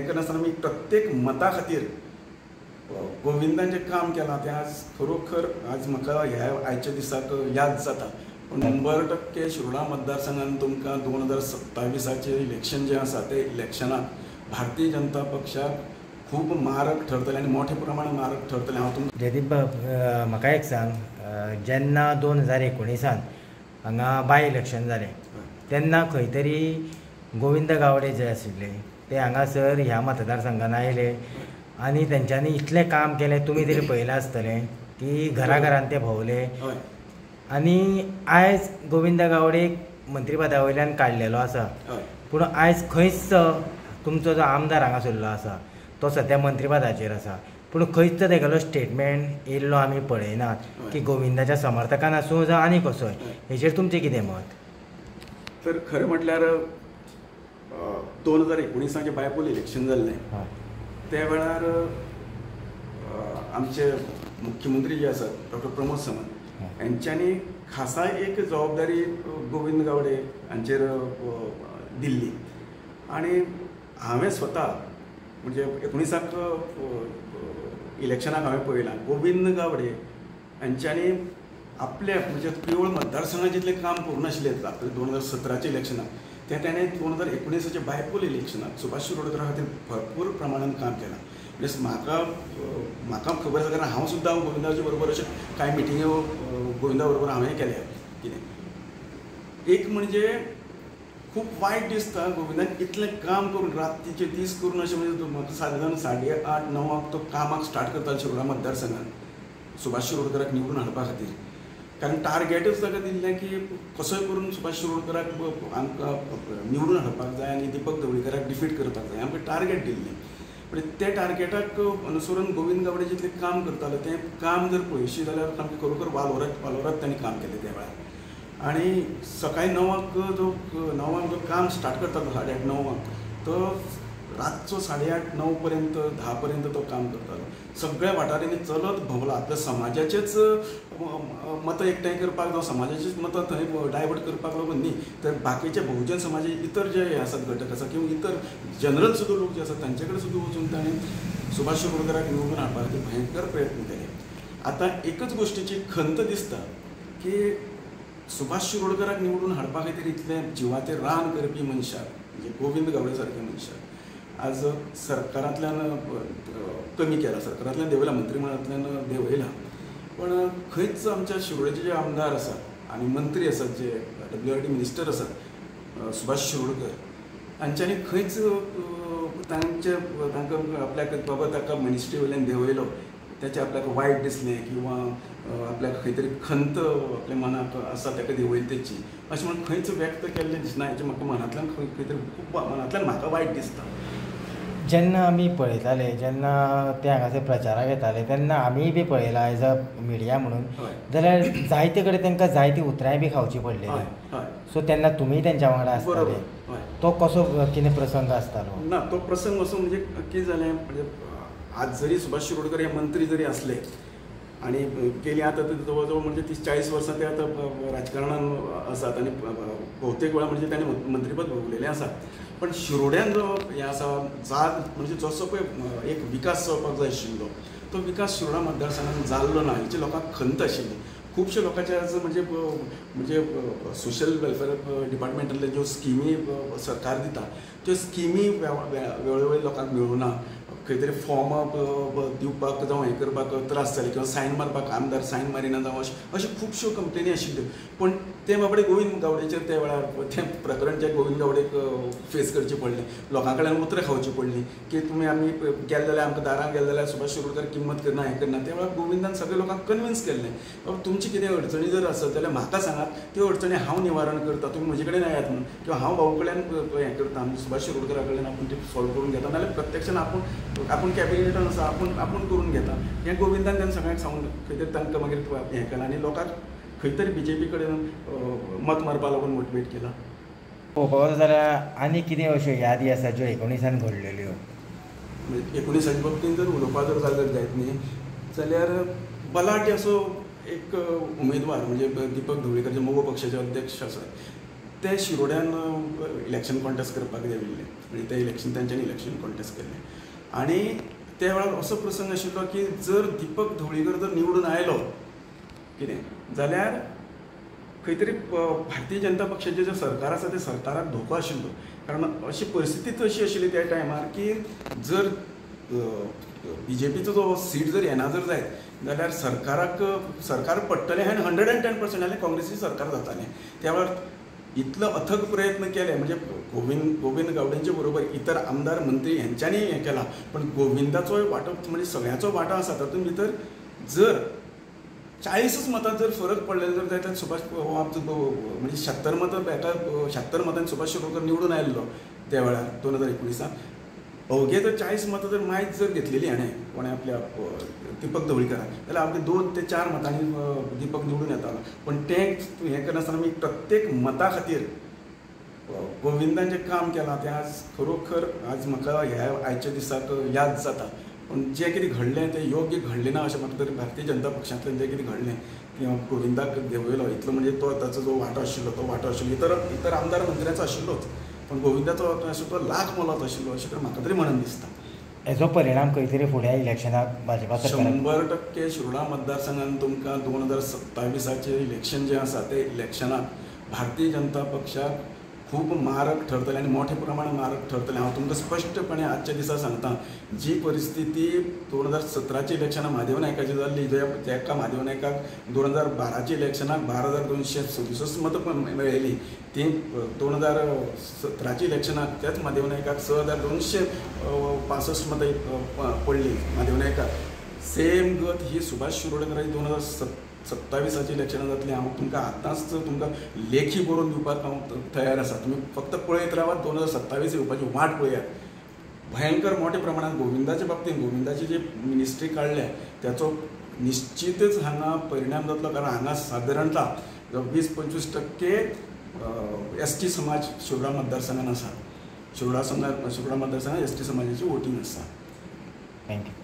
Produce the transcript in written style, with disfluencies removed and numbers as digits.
हें करनासतना मी प्रत्येक मता खातीर गोविंदान जें काम केलां तें आज खरोखर आज म्हाका ह्या आयच्या दिसाक याद जाता. पूण 100% शिरोडा मतदारसंघान तुमकां 2027 इलेक्शन जें आसा ते इलेक्शनाक भारतीय जनता पक्षाक खूब मारक ठरतलें आनी मोठ्या प्रमाणात मारक ठरतलें. हांव तुमकां जयदीप बाब म्हाका एक सांग, जेन्ना 2019 हांगा बाय इलेक्शन जालें तेन्ना खंय तरी गोविंद गावडे जे आशिल्ले ते हांगासर ह्या मतदारसंघान आयले आनी तेंच्यांनी इतलें काम केलें. तुमी तरी पळयलां आसतलें की घराघरांत ते भोंवले आनी आयज गोविंद गावडेक मंत्रीपदा वयल्यान काडलेलो आसा. पूण आयज खंयच तुमचो जो आमदार हांगा सरलो आसा तो सद्या मंत्रीपदाचेर आसा, पूण खंयच तेगेलो स्टेटमेंट येयल्लो आमी पळयनात की गोविंदाच्या समर्थकान आसूं जावं आनी कसोय. हेचेर तुमचें कितें मत? तर खरें म्हटल्यार 2019 बायपोल इलेक्शन जाल्लें त्या वेळार आमचे मुख्यमंत्री जे आसात डॉक्टर प्रमोद सावंत यांच्यांनी खासा एक जबाबदारी गोविंद गावडे हांचेर दिल्ली आनी हांवें स्वता म्हणजे 19 इलेक्शनाक हांवें पळयलां गोविंद गावडे हांच्यांनी आपल्या म्हणजे केवळ मतदारसंघात जितलें काम करूं नाशिल्लें आपल्या 2017 इलेक्शनाक तें ताणें 2019 बायपोल इलेक्शनाक सुभाष शिरोडकरा खातीर भरपूर प्रमाणांत काम केलां. म्हणजे म्हाका खबर आसा कारण हांव सुद्दां गोविंदाच्या बरोबर अशें कांय मिटिंग्यो गोविंदा बरोबर हांवें केल्या. कितें एक म्हणजे खूब वायट दिसता गोविंदान इतलें काम करून रात्रीचे दीस करून अशें म्हणजे म्हाका सादारण 8:30-9 तो कामाक स्टार्ट करतालो शिरोडा मतदारसंघात सुभाष शिरोडकराक निवडून हाडपा खातीर. कारण टार्गेटूच ताका दिल्लें की कसोय करून सुभाष शिरोडकराक आमकां निवडून हाडपाक जाय आनी दीपक ढवळीकराक डिफीट करपाक जाय आमकां टार्गेट दिल्लें. पण त्या टार्गेटाक अनुसरून गोविंद गावडे जितलें काम करतालो तें काम जर पळयशी जाल्यार सामकें खरोखर वालोरात तांणी काम केलें त्या वेळार. आनी सकाळी 9 जो काम स्टार्ट करतालो 8:30-9 तो रातचो 8:30-9 पर्यंत 10 पर्यंत तो काम करतालो. सगळ्या वाठारांनी चलत भोंवला. आपल्या समाजाचेच मतां एकठांय करपाक जावं समाजाचीच मतां थंय डायवर्ट करपाक लागून न्ही तर बाकीचे बहुजन समाजाचे इतर जे आसात घटक आसा किंवा इतर जनरल सुद्दां लोक जे आसात तांचे कडेन सुद्दां वचून ताणें सुभाष शिरोडकराक निवडून हाडपा खातीर भयंकर प्रयत्न केले. आतां एकच गोश्टीची खंत दिसता की सुभाष शिरोडकराक निवडून हाडपा खातीर इतलें जिवाचें रान करपी मनशाक म्हणजे गोविंद गावडे सारके मनशाक आज सरकारांतल्यान कमी केला, सरकारांतल्यान देंवयला, मंत्रिमंडळांतल्यान देंवयला. पण खंयच आमच्या शिरोडेचे जे आमदार आसात आनी मंत्री आसात जे WRD मिनिस्टर आसात सुभाष शिरोडकर हांच्यांनी खंयच तांकां आपल्याक बाबा ताका मिनिस्ट्री वयल्यान देंवयलो त्याचे आपल्याक वायट दिसलें किंवा आपल्याक खंय तरी खंत आपल्या मनाक आसा ताका देंवयतेची अशें म्हणून खंयच व्यक्त केल्लें दिसना. हेचें म्हाका मनांतल्यान खंय तरी खूब मनांतल्यान म्हाका वायट दिसता. जेन्ना आमी पळयताले जेन्ना ते हांगासर प्रचाराक येताले तेन्ना आमीय बी पळयलां एज अ मिडिया म्हणून जाल्यार जायते कडेन तांकां जायती उतरांय बी खावची पडलेली. सो तेन्ना तुमीय तेंच्या वांगडा आसताले. तो कसो कितें प्रसंग आसतालो? ना तो प्रसंग असो म्हणजे कितें जालें म्हणजे आज जरी सुभाष शिरोडकर हे मंत्री जरी असले आनी गेली आतां जवळ जवळ म्हणजे 30-40 वर्सां ते आतां राजकारणान आसात आनी भोवतेक वेळा म्हणजे ताणें मंत्रीपद भोगलेलें आसा. पण शिरोड्यान जो हें आसा जाग म्हणजे जसो पळय एक विकास जावपाक जाय आशिल्लो तो विकास शिरोडा मतदारसंघान जाल्लो ना हेची लोकांक खंत आशिल्ली. खुबशे लोकांचे आज म्हणजे सोशल वेलफेअर डिपार्टमेंटांतले ज्यो स्किमी सरकार दिता त्यो स्किमी वेळोवेळी लोकांक मेळूना. खंय तरी फॉर्म दिवपाक जावं हें करपाक त्रास जाले किंवा सायन मारपाक आमदार सायन मारिना जावं अश्यो खुबश्यो कंप्लेनी आशिल्ल्यो. पण ते बाबडे गोविंद गावडेचेर त्या वेळार तें प्रकरण जें गोविंद गावडेक फेस करचें पडलें, लोकां कडल्यान उतरां खावची पडलीं की तुमी आमी गेले जाल्यार आमकां दारां गेले जाल्यार सुभाष शिरोडकर किंमत करना हें करना. त्या वेळार गोविंदान सगळ्या लोकांक कन्विन्स केल्लें बाबा तुमची कितें अडचणी जर आसत जाल्यार म्हाका सांगात, त्यो अडचणी हांव निवारण करता, तुमी म्हजे कडेन येयात म्हणून किंवा हांव भाऊ कडल्यान हें करता सुभाष शिरोडकरा कडल्यान आपूण ती सॉल्व करून घेता नाल्यार प्रत्यक्षान आपूण कॅबिनेटान आसा आपूण करून घेता. हें गोविंदान तेन्ना सगळ्यांक सांगून खंय तरी तांकां मागीर हें केलां आनी लोकांक खंय तरी BJP कडेन मत मारपा लागून मोटिवेट केलां. पळोवपाक जाल्यार आनी कितें अश्यो यादी आसा ज्यो 19 घडलेल्यो? 19 बाबतींत जर उलोवपा जर जायत न्ही जाल्यार बलाढ्य असो एक उमेदवार म्हणजे दीपक ढवळीकर जे मोगो पक्षाचे अध्यक्ष आसात ते शिरोड्यान इलेक्शन कॉन्टेस्ट करपाक देंविल्लें म्हणजे ते इलेक्शन तेंच्यांनी इलेक्शन कॉन्टेस्ट केल्लें आनी त्या वेळार असो प्रसंग आशिल्लो की जर दीपक ढवळीकर जर निवडून आयलो कितें जाल्यार खंय तरी भारतीय जनता पक्षाचें जें सरकार आसा तें सरकाराक धोको आशिल्लो कारण अशी परिस्थितीच अशी आशिल्ली त्या टायमार की जर BJPचो जो सीट जर येना जर जायत जाल्यार सरकार पडटलें आनी 110% जाल्यार काँग्रेसीचें सरकार जातालें त्या वेळार इतलो अथक प्रयत्न केले म्हणजे गोविंद गावडेंचे बरोबर इतर आमदार मंत्री हेंच्यांनी हें केलां पण गोविंदाचो वांटो म्हणजे सगळ्यांचो वांटो आसा तातूंत भितर जर 40 मतां जर फरक पडलेलो जर जाल्यार सुभाष म्हणजे 76 मतां 76 मतांनी सुभाष शिरोडकर निवडून आयिल्लो त्या वेळार 2019 अवघे जर 40 मतां जर मायज जर घेतलेली हाणें कोणें आपल्या दीपक ढवळीकरान जाल्यार अवघे 2 ते 4 मतांनी दीपक निवडून येतालो पण तें हें करनासतना आमी प्रत्येक मता खातीर गोविंदान जें काम केलां तें आज खरोखर आज म्हाका ह्या आयच्या दिसाक याद जाता पण जें कितें घडलें तें योग्य घडलें ना अशें म्हाका तरी भारतीय जनता पक्षांतल्यान जें कितें घडलें किंवा गोविंदाक देंवयलो इतलो म्हणजे ताचो जो वांटो आशिल्लो तो वांटो आशिल्लो इतर आमदार मंत्र्याचो आशिल्लोच पण गोविंदाचो वांटो आशिल्लो तो लाख मोलाचो आशिल्लो अशें तर म्हाका तरी म्हणून दिसता हेजो परिणाम खंय तरी फुडें इलेक्शनाक भाजपा 100% शिरोडा मतदारसंघात तुमकां 2027 इलेक्शन जें आसा ते इलेक्शनाक भारतीय जनता पक्षाक खूब मारक ठरतलें आनी मोठ्या प्रमाणात मारक ठरतलें हांव तुमकां स्पश्टपणे आजच्या दिसा सांगता जी परिस्थिती 2017 इलेक्शनां महादेव नायकाची जाल्ली जेका महादेव नायकाक 2012 इलेक्शनाक 12,267 मतां मेळिल्लीं ती 2017 इलेक्शनाक त्याच महादेव नायकाक 6,265 मतां पडली महादेव नायकाक सेम गत ही सुभाष शिरोडकराची 2027 इलेक्शनां जातली हांव तुमकां आतांच तुमकां लेखी बरोवन दिवपाक हांव तयार आसा तुमी फक्त पळयत रावात 2027 येवपाची वाट पळयात भयंकर मोठ्या प्रमाणात गोविंदाच्या बाबतींत गोविंदाची जी मिनिस्ट्री काडल्या त्याचो निश्चितच हांगा परिणाम जातलो कारण हांगा सादारणता 20-25% ST समाज शिरोडा मतदारसंघान आसा शिरोडा मतदारसंघात ST समाजाची वोटींग आसा थँक्यू